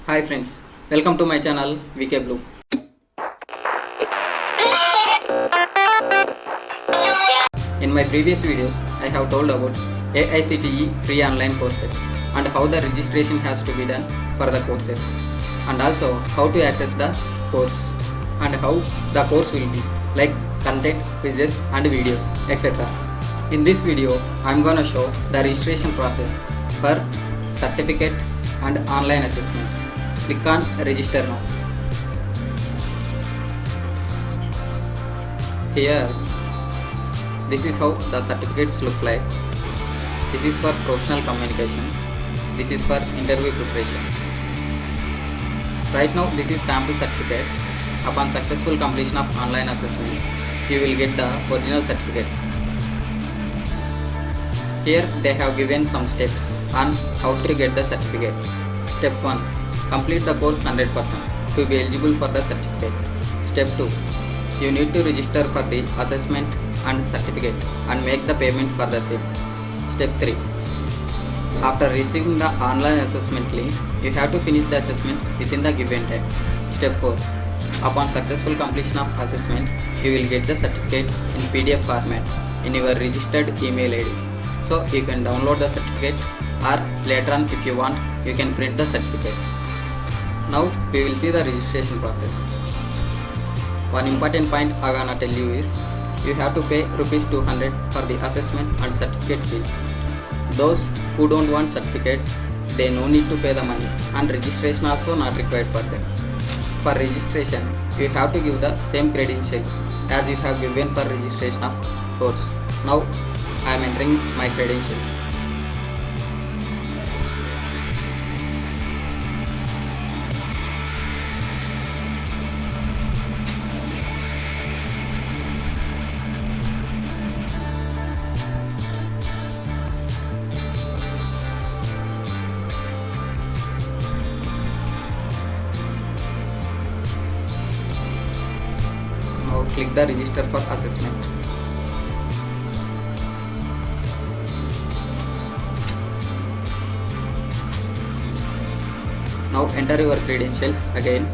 Hi friends, welcome to my channel VK Blue. In my previous videos, I have told about AICTE free online courses and how the registration has to be done for the courses, and also how to access the course and how the course will be, like content, quizzes and videos, etc. In this video, I am gonna show the registration process for certificate and online assessment. Click on register now. Here, this is how the certificates look like. This is for professional communication. This is for interview preparation. Right now, this is sample certificate. Upon successful completion of online assessment, you will get the original certificate. Here they have given some steps on how to get the certificate. Step 1. Complete the course 100% to be eligible for the certificate. Step 2. You need to register for the assessment and certificate and make the payment for the same. Step 3. After receiving the online assessment link, you have to finish the assessment within the given time. Step 4. Upon successful completion of assessment, you will get the certificate in PDF format in your registered email ID. So you can download the certificate, or later on if you want, you can print the certificate. Now we will see the registration process. One important point I wanna tell you is you have to pay rupees 200 for the assessment and certificate fees. Those who don't want certificate, they no need to pay the money, and registration also not required for them. For registration, you have to give the same credentials as you have given for registration of course. Now I am entering my credentials. Now click the register for assessment. Now enter your credentials again.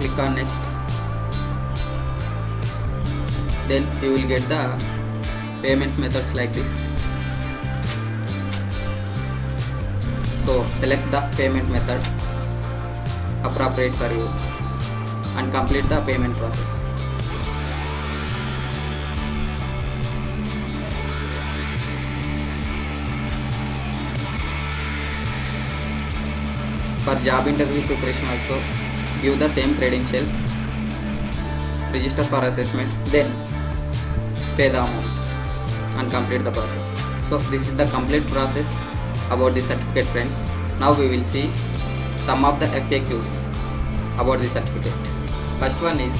Click on next. Then you will get the payment methods like this. So select the payment method appropriate for you and complete the payment process. For job interview preparation also, give the same credentials, register for assessment, then pay the amount and complete the process. So this is the complete process about the certificate, friends. Now we will see some of the FAQs about the certificate. First one is,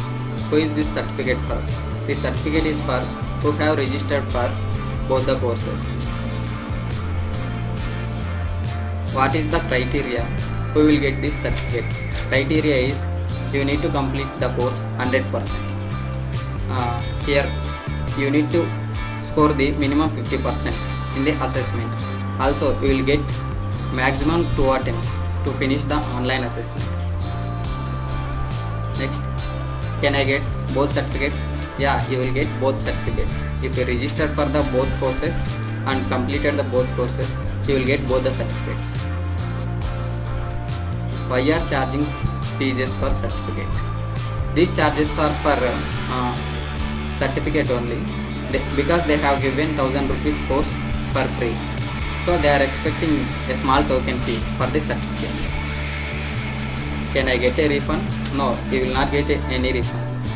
who is this certificate for? This certificate is for who have registered for both the courses. What is the criteria? Who will get this certificate? Criteria is you need to complete the course 100%. Here you need to score the minimum 50% in the assessment. Also you will get maximum 2 attempts to finish the online assessment. Next, can I get both certificates? Yeah, you will get both certificates. If you registered for the both courses and completed the both courses, you will get both the certificates. Why are charging fees for certificate? These charges are for certificate only, because they have given 1000 rupees course for free. So they are expecting a small token fee for this certificate. Can I get a refund? No, you will not get any refund.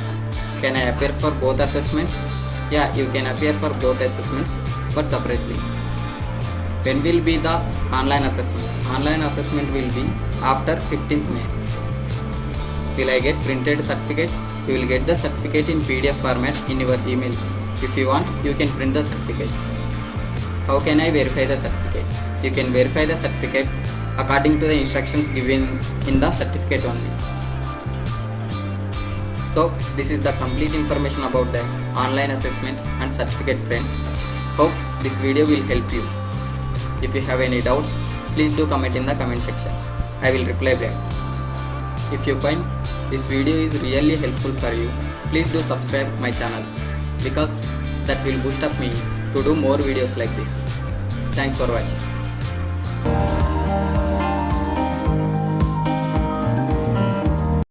Can I appear for both assessments? Yeah, you can appear for both assessments, but separately. When will be the online assessment? Online assessment will be after 15th May. Will I get printed certificate? You will get the certificate in PDF format in your email. If you want, you can print the certificate. How can I verify the certificate? you can verify the certificate according to the instructions given in the certificate only. So this is the complete information about the online assessment and certificate, friends. Hope this video will help you. If you have any doubts, please do comment in the comment section. I will reply back. If you find this video is really helpful for you, please do subscribe my channel, because that will boost up me to do more videos like this. Thanks for watching.